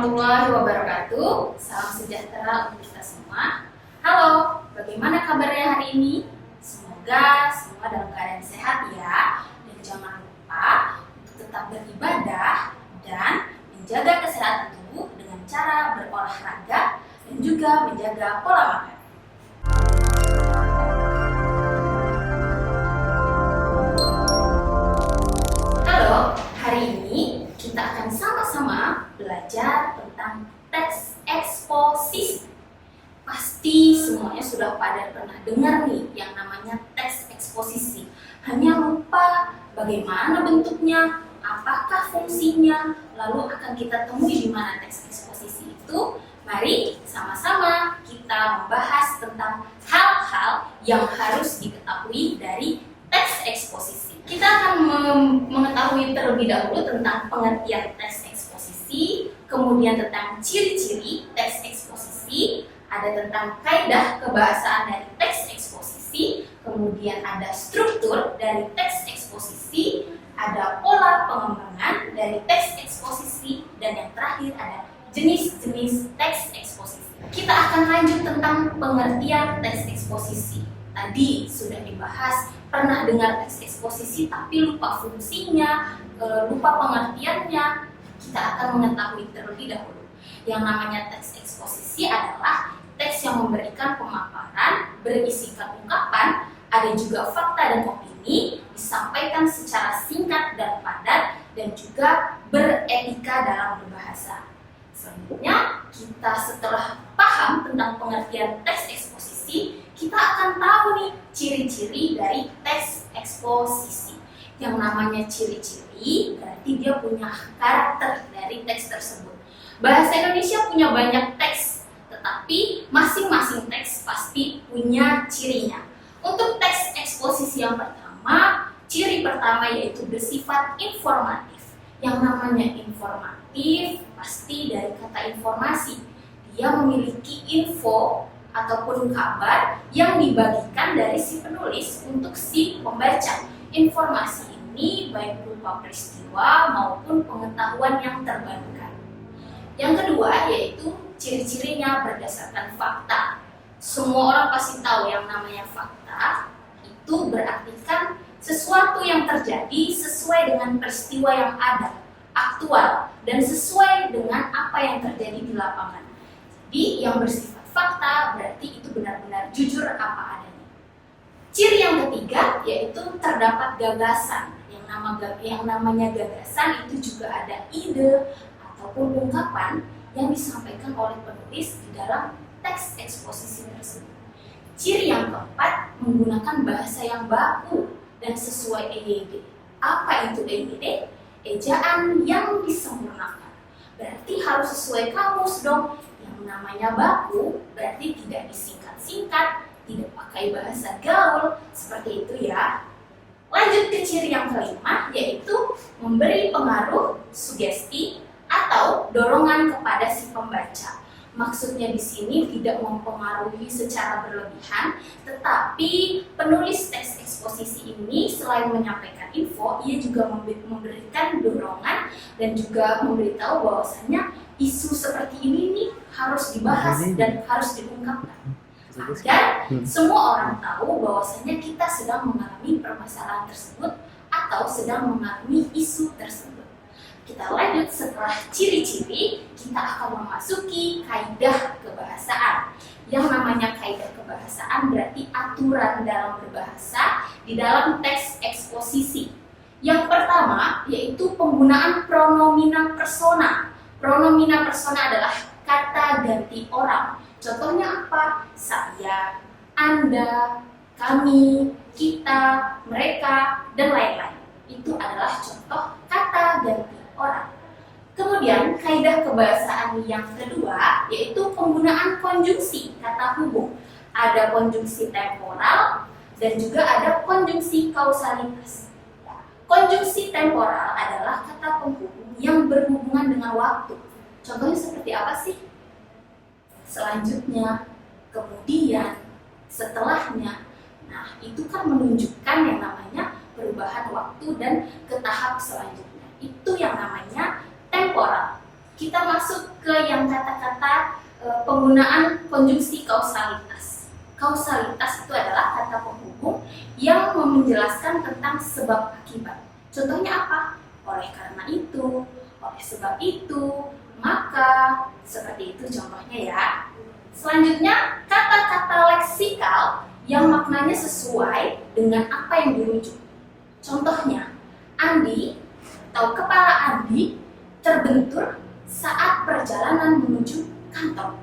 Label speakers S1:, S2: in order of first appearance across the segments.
S1: warahmatullahi wabarakatuh. Salam sejahtera untuk kita semua. Halo, bagaimana kabarnya hari ini? Semoga semua dalam keadaan sehat ya. Dan jangan lupa untuk tetap beribadah dan menjaga kesehatan tubuh dengan cara berolahraga dan juga menjaga pola makan. Halo, hari ini kita akan sama-sama belajar tentang teks eksposisi. Pasti semuanya sudah pada pernah dengar nih yang namanya teks eksposisi. Hanya lupa bagaimana bentuknya, apakah fungsinya, lalu akan kita temui di mana teks eksposisi itu. Mari sama-sama kita membahas tentang hal-hal yang harus diketahui dari teks eksposisi. Kita akan mengetahui terlebih dahulu tentang pengertian teks eksposisi, kemudian tentang ciri-ciri teks eksposisi, ada tentang kaidah kebahasaan dari teks eksposisi, kemudian ada struktur dari teks eksposisi, ada pola pengembangan dari teks eksposisi, dan yang terakhir ada jenis-jenis teks eksposisi. Kita akan lanjut tentang pengertian teks eksposisi. Tadi sudah dibahas, pernah dengar teks eksposisi tapi lupa fungsinya, lupa pengertiannya. Kita akan mengetahui terlebih dahulu. Yang namanya teks eksposisi adalah teks yang memberikan pemaparan, berisikan ungkapan, ada juga fakta dan opini, disampaikan secara singkat dan padat, dan juga beretika dalam berbahasa. Selanjutnya, kita setelah paham tentang pengertian teks eksposisi, kita akan tahu nih ciri-ciri dari teks eksposisi. Yang namanya ciri-ciri berarti dia punya karakter dari teks tersebut. Bahasa Indonesia punya banyak teks, tetapi masing-masing teks pasti punya cirinya. Untuk teks eksposisi yang pertama, ciri pertama yaitu bersifat informatif. Yang namanya informatif pasti dari kata informasi. Dia memiliki info ataupun kabar yang dibagikan dari si penulis untuk si pembaca. Informasi ini baik berupa peristiwa maupun pengetahuan yang terbarukan. Yang kedua yaitu ciri-cirinya berdasarkan fakta. Semua orang pasti tahu yang namanya fakta itu berarti kan sesuatu yang terjadi sesuai dengan peristiwa yang ada, aktual, dan sesuai dengan apa yang terjadi di lapangan. Jadi yang bersifat fakta berarti itu benar-benar jujur apa adanya. Ciri yang ketiga yaitu terdapat gagasan. Yang namanya gagasan itu juga ada ide ataupun ungkapan yang disampaikan oleh penulis di dalam teks eksposisi tersebut. Ciri yang keempat menggunakan bahasa yang baku dan sesuai EYD. Apa itu EYD? Ejaan yang disempurnakan. Berarti harus sesuai kamus dong. Namanya baku berarti tidak disingkat-singkat, tidak pakai bahasa gaul, seperti itu ya. Lanjut ke ciri yang kelima, yaitu memberi pengaruh, sugesti, atau dorongan kepada si pembaca. Maksudnya di sini tidak mempengaruhi secara berlebihan, tetapi penulis teks eksposisi ini selain menyampaikan info, ia juga memberikan dorongan dan juga memberitahu bahwasannya isu seperti ini nih harus dibahas dan harus diungkapkan agar semua orang tahu bahwasannya kita sedang mengalami permasalahan tersebut atau sedang mengalami isu tersebut. Kita lanjut setelah ciri-ciri, kita akan memasuki kaidah kebahasaan. Yang namanya kaidah kebahasaan berarti aturan dalam berbahasa di dalam teks eksposisi. Yang pertama yaitu penggunaan pronomina persona. Pronomina persona adalah kata ganti orang. Contohnya apa? Saya, Anda, kami, kita, mereka, dan lain-lain. Itu adalah contoh kata ganti orang. Kemudian kaidah kebahasaan yang kedua yaitu penggunaan konjungsi kata hubung. Ada konjungsi temporal dan juga ada konjungsi kausalitas. Konjungsi temporal adalah kata penghubung yang berhubungan dengan waktu. Contohnya seperti apa sih? Selanjutnya, kemudian, setelahnya. Nah, itu kan menunjukkan yang namanya perubahan waktu dan ke tahap selanjutnya. Itu yang namanya temporal. kita masuk ke yang kata-kata penggunaan konjungsi kausalitas. Kausalitas itu adalah kata penghubung yang menjelaskan tentang sebab akibat. Contohnya apa? Oleh karena itu, oleh sebab itu, maka, seperti itu contohnya ya. Selanjutnya, kata-kata leksikal yang maknanya sesuai dengan apa yang dirujuk. Contohnya, Andi atau kepala Andi terbentur saat perjalanan menuju kantor.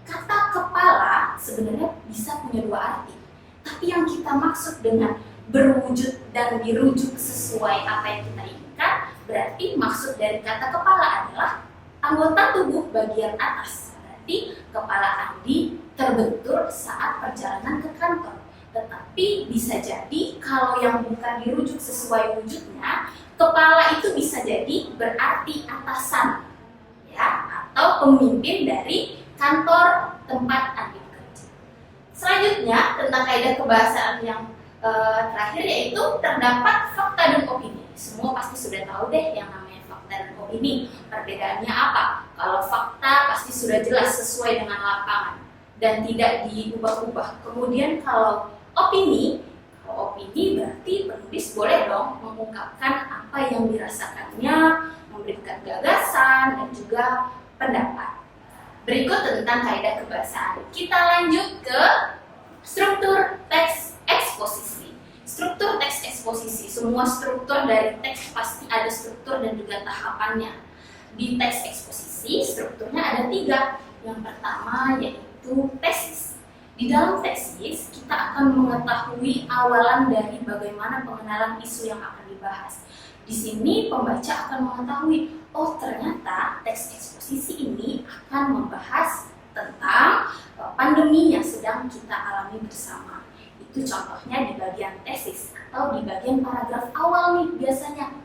S1: Kata kepala sebenarnya bisa punya dua arti, tapi yang kita maksud dengan berwujud dan dirujuk sesuai apa yang kita inginkan, berarti maksud dari kata kepala adalah anggota tubuh bagian atas. Berarti kepala Andi terbentur saat perjalanan ke kantor. Tetapi bisa jadi kalau yang bukan dirujuk sesuai wujudnya, kepala itu bisa jadi berarti atasan, ya, atau pemimpin dari kantor tempat Andi bekerja. Selanjutnya tentang kaidah kebahasaan yang terakhir, yaitu terdapat fakta dan opini. Semua pasti sudah tahu deh yang namanya fakta dan opini. Perbedaannya apa? Kalau fakta pasti sudah jelas sesuai dengan lapangan dan tidak diubah-ubah. Kemudian kalau opini berarti penulis boleh dong mengungkapkan apa yang dirasakannya, memberikan gagasan dan juga pendapat. Berikut tentang kaidah kebahasaan. Kita lanjut ke struktur teks eksposisi. Struktur teks eksposisi, semua struktur dari teks pasti ada struktur dan juga tahapannya. Di teks eksposisi strukturnya ada 3. Yang pertama yaitu tesis. Di dalam tesis, kita akan mengetahui awalan dari bagaimana pengenalan isu yang akan dibahas. Di sini pembaca akan mengetahui, oh ternyata teks eksposisi ini akan membahas tentang pandemi yang sedang kita alami bersama. Itu contohnya di bagian tesis atau di bagian paragraf awal nih biasanya.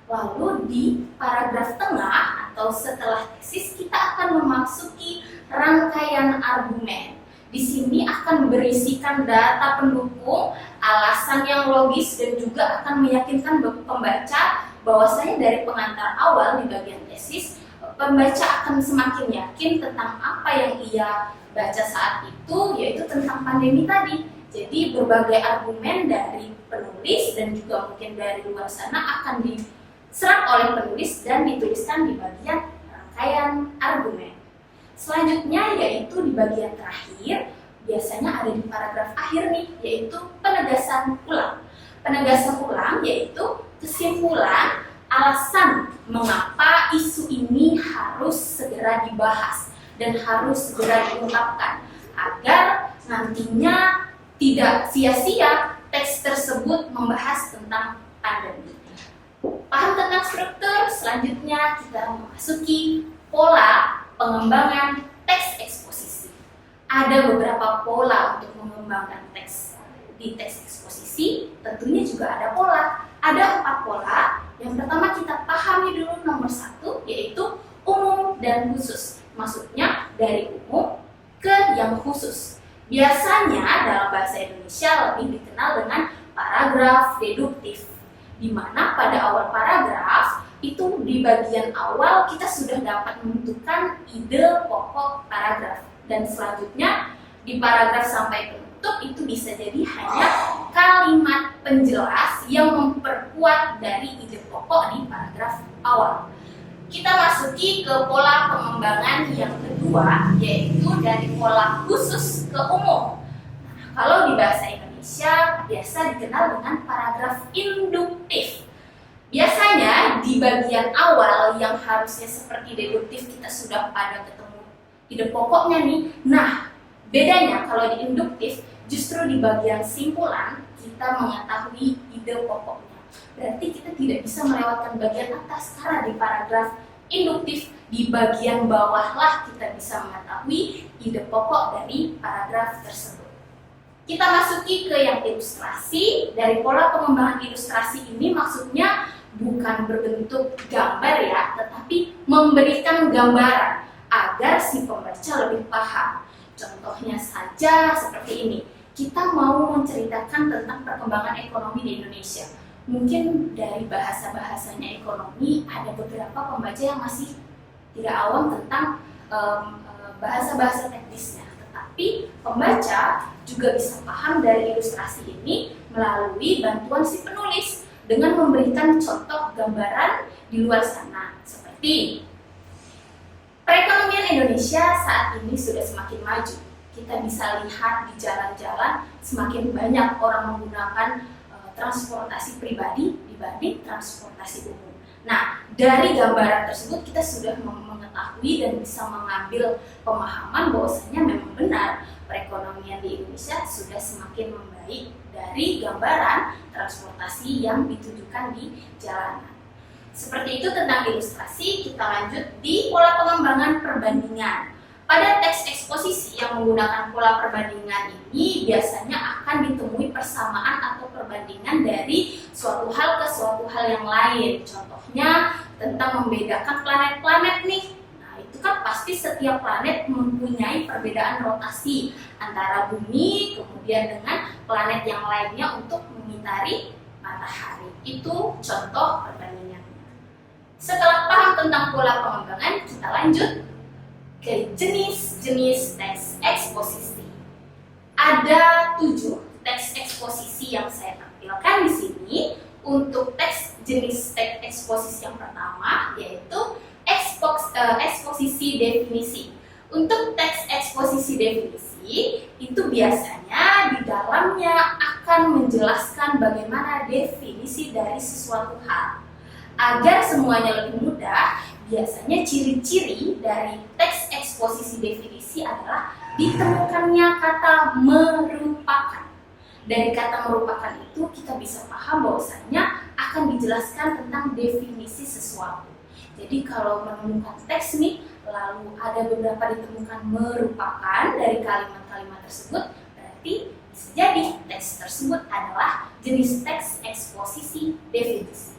S1: Lalu di paragraf tengah atau setelah tesis kita akan memasuki rangkaian argumen. Di sini akan berisikan data pendukung, alasan yang logis, dan juga akan meyakinkan pembaca bahwasanya dari pengantar awal di bagian tesis, pembaca akan semakin yakin tentang apa yang ia baca saat itu, yaitu tentang pandemi tadi. Jadi berbagai argumen dari penulis dan juga mungkin dari luar sana akan diserap oleh penulis dan dituliskan di bagian rangkaian argumen. Selanjutnya yaitu di bagian terakhir, biasanya ada di paragraf akhir nih, yaitu penegasan ulang. Penegasan ulang yaitu kesimpulan alasan mengapa isu ini harus segera dibahas dan harus segera diungkapkan agar nantinya tidak sia-sia teks tersebut membahas tentang pandemi. Paham tentang struktur? Selanjutnya kita memasuki pola pengembangan teks eksposisi. Ada beberapa pola untuk mengembangkan teks. Di teks eksposisi tentunya juga ada pola. Ada 4 pola. Yang pertama kita pahami dulu nomor 1, yaitu umum dan khusus. Maksudnya dari umum ke yang khusus. Biasanya dalam bahasa Indonesia lebih dikenal dengan paragraf deduktif, di mana pada awal paragraf itu di bagian awal kita sudah dapat menentukan ide pokok paragraf, dan selanjutnya di paragraf sampai penutup itu bisa jadi hanya kalimat penjelas yang memperkuat dari ide pokok di paragraf awal. Kita masuki ke pola pengembangan yang kedua, yaitu dari pola khusus ke umum. Nah, kalau di bahasa Indonesia biasa dikenal dengan paragraf induktif. Biasanya di bagian awal yang harusnya seperti deduktif kita sudah pada ketemu ide pokoknya nih. Nah, bedanya kalau di induktif justru di bagian simpulan kita mengetahui ide pokoknya. Berarti kita tidak bisa melewatkan bagian atas, karena di paragraf induktif di bagian bawahlah kita bisa mengetahui ide pokok dari paragraf tersebut. Kita masuki ke yang ilustrasi. Dari pola pengembangan ilustrasi ini maksudnya bukan berbentuk gambar ya, tetapi memberikan gambaran agar si pembaca lebih paham. Contohnya saja seperti ini. Kita mau menceritakan tentang perkembangan ekonomi di Indonesia. Mungkin dari bahasa-bahasanya ekonomi ada beberapa pembaca yang masih tidak awam tentang bahasa-bahasa teknisnya, tetapi pembaca juga bisa paham dari ilustrasi ini melalui bantuan si penulis dengan memberikan contoh gambaran di luar sana, seperti perekonomian Indonesia saat ini sudah semakin maju. Kita bisa lihat di jalan-jalan semakin banyak orang menggunakan transportasi pribadi dibanding transportasi umum. Nah, dari gambaran tersebut kita sudah mengetahui dan bisa mengambil pemahaman bahwasanya memang benar perekonomian di Indonesia sudah semakin membaik dari gambaran transportasi yang ditujukan di jalanan. Seperti itu tentang ilustrasi. Kita lanjut di pola pengembangan perbandingan. Pada teks eksposisi yang menggunakan pola perbandingan ini biasanya akan ditemui persamaan atau perbandingan dari suatu hal ke suatu hal yang lain. Contohnya tentang membedakan planet-planet nih. Nah, itu kan pasti setiap planet mempunyai perbedaan rotasi antara bumi kemudian dengan planet yang lainnya untuk mengitari matahari. Itu contoh perbandingannya. Setelah paham tentang pola pengembangan, kita lanjut ke jenis-jenis teks eksposisi. Ada 7 teks eksposisi yang saya tampilkan di sini. Untuk jenis teks eksposisi yang pertama yaitu eksposisi definisi. Untuk teks eksposisi definisi itu biasanya di dalamnya akan menjelaskan bagaimana definisi dari sesuatu hal. Agar semuanya lebih mudah, biasanya ciri-ciri dari teks eksposisi definisi adalah ditemukannya kata merupakan. Dari kata merupakan itu kita bisa paham bahwasanya akan dijelaskan tentang definisi sesuatu. Jadi kalau menemukan teks nih, lalu ada beberapa ditemukan merupakan dari kalimat-kalimat tersebut, berarti bisa jadi teks tersebut adalah jenis teks eksposisi definisi.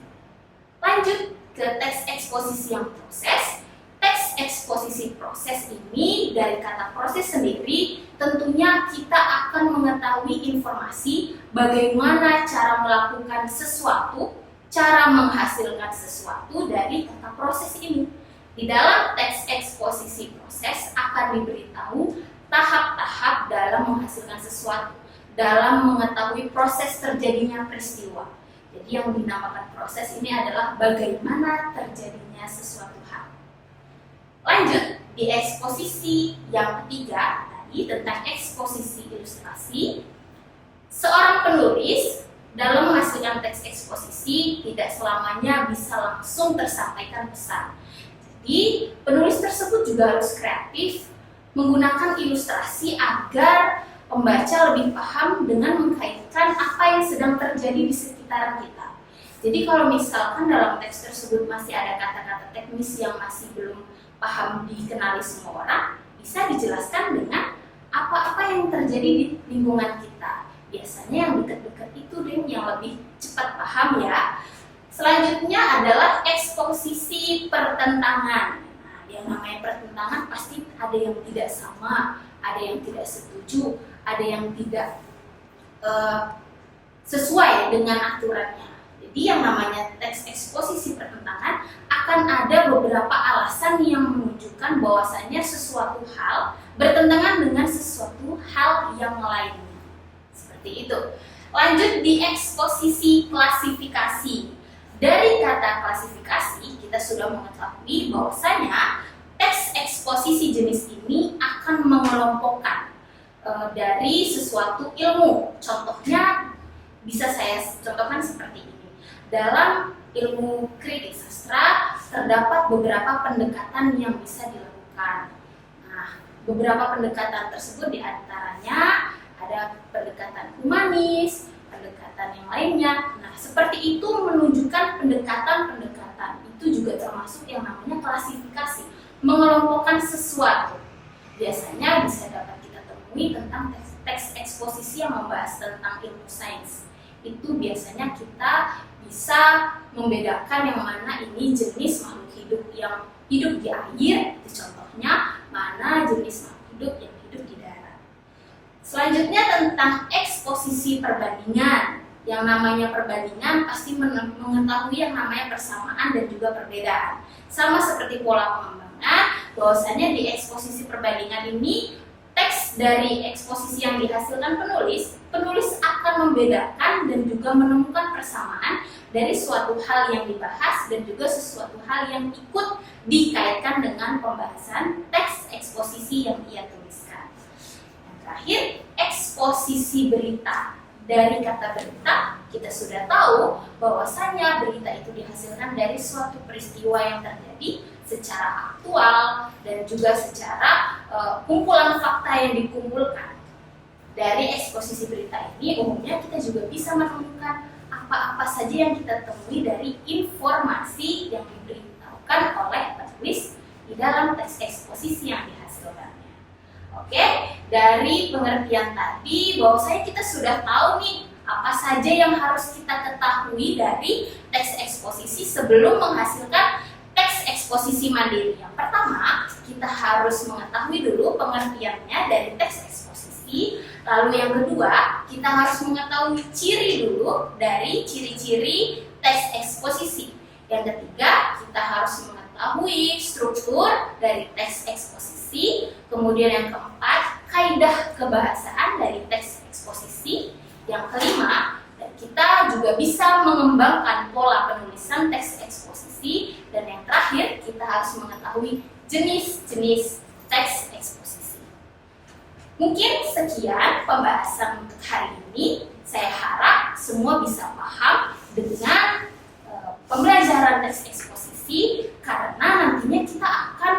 S1: Lanjut ke teks eksposisi yang proses. Teks eksposisi proses ini dari kata proses sendiri tentunya kita akan mengetahui informasi bagaimana cara melakukan sesuatu, cara menghasilkan sesuatu dari kata proses ini. Di dalam teks eksposisi proses akan diberitahu tahap-tahap dalam menghasilkan sesuatu, dalam mengetahui proses terjadinya peristiwa. Jadi yang dinamakan proses ini adalah bagaimana terjadinya sesuatu hal. Lanjut di eksposisi yang ketiga tadi tentang eksposisi ilustrasi. Seorang penulis dalam menghasilkan teks eksposisi tidak selamanya bisa langsung tersampaikan pesan. Jadi penulis tersebut juga harus kreatif menggunakan ilustrasi agar pembaca lebih paham dengan mengkaitkan apa yang sedang terjadi di sekitaran kita. Jadi kalau misalkan dalam teks tersebut masih ada kata-kata teknis yang masih belum paham dikenali semua orang, bisa dijelaskan dengan apa-apa yang terjadi di lingkungan kita. Biasanya yang dekat-dekat itu deh yang lebih cepat paham ya. Selanjutnya adalah eksposisi pertentangan. Nah, yang namanya pertentangan pasti ada yang tidak sama, ada yang tidak setuju, ada yang tidak sesuai dengan aturannya. Jadi yang namanya teks eksposisi pertentangan akan ada beberapa alasan yang menunjukkan bahwasannya sesuatu hal bertentangan dengan sesuatu hal yang lainnya. Seperti itu. Lanjut di eksposisi klasifikasi. Dari kata klasifikasi kita sudah mengetahui bahwasanya teks eksposisi jenis ini akan mengelompokkan dari sesuatu ilmu. Contohnya bisa saya contohkan seperti ini. Dalam ilmu kritik sastra terdapat beberapa pendekatan yang bisa dilakukan. Nah, beberapa pendekatan tersebut diantaranya ada pendekatan humanis, pendekatan yang lainnya. Nah, seperti itu menunjukkan pendekatan-pendekatan. Itu juga termasuk yang namanya klasifikasi, mengelompokkan sesuatu. Biasanya bisa dapat kita temui tentang teks eksposisi yang membahas tentang ilmu sains. Itu biasanya kita bisa membedakan yang mana ini jenis makhluk hidup yang hidup di air, itu contohnya, mana jenis makhluk hidup yang hidup di darat. Selanjutnya tentang eksposisi perbandingan. Yang namanya perbandingan pasti mengetahui yang namanya persamaan dan juga perbedaan. Sama seperti pola pengembangan, bahwasanya di eksposisi perbandingan ini teks dari eksposisi yang dihasilkan penulis akan membedakan dan juga menemukan persamaan dari suatu hal yang dibahas dan juga sesuatu hal yang ikut dikaitkan dengan pembahasan teks eksposisi yang ia tuliskan. Yang terakhir, eksposisi berita. Dari kata berita, kita sudah tahu bahwasanya berita itu dihasilkan dari suatu peristiwa yang terjadi secara aktual dan juga secara kumpulan fakta yang dikumpulkan. Dari eksposisi berita ini, umumnya kita juga bisa menemukan apa-apa saja yang kita temui dari informasi yang diberitahukan oleh penulis di dalam teks eksposisi yang dihasilkannya. Oke, dari pengertian tadi bahwasanya kita sudah tahu nih apa saja yang harus kita ketahui dari teks eksposisi sebelum menghasilkan teks eksposisi mandiri. Yang pertama, kita harus mengetahui dulu pengertiannya dari teks eksposisi. Lalu yang kedua, kita harus mengetahui ciri dulu dari ciri-ciri teks eksposisi. Yang ketiga, kita harus mengetahui struktur dari teks eksposisi. Kemudian yang keempat, kaidah kebahasaan dari teks eksposisi. Yang kelima, kita juga bisa mengembangkan pola penulisan teks eksposisi. Dan yang terakhir, kita harus mengetahui jenis-jenis teks eksposisi. Mungkin sekian pembahasan untuk hari ini. Saya harap semua bisa paham dengan pembelajaran teks eksposisi, karena nantinya kita akan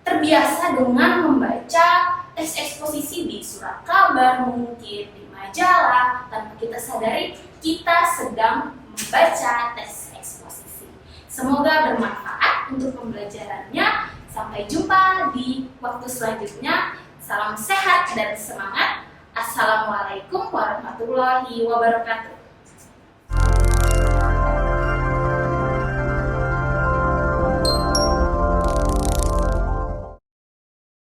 S1: terbiasa dengan membaca teks eksposisi di surat kabar, mungkin di majalah, tanpa kita sadari kita sedang membaca teks eksposisi. Semoga bermanfaat untuk pembelajarannya. Sampai jumpa di waktu selanjutnya. Salam sehat dan semangat. Assalamualaikum warahmatullahi wabarakatuh.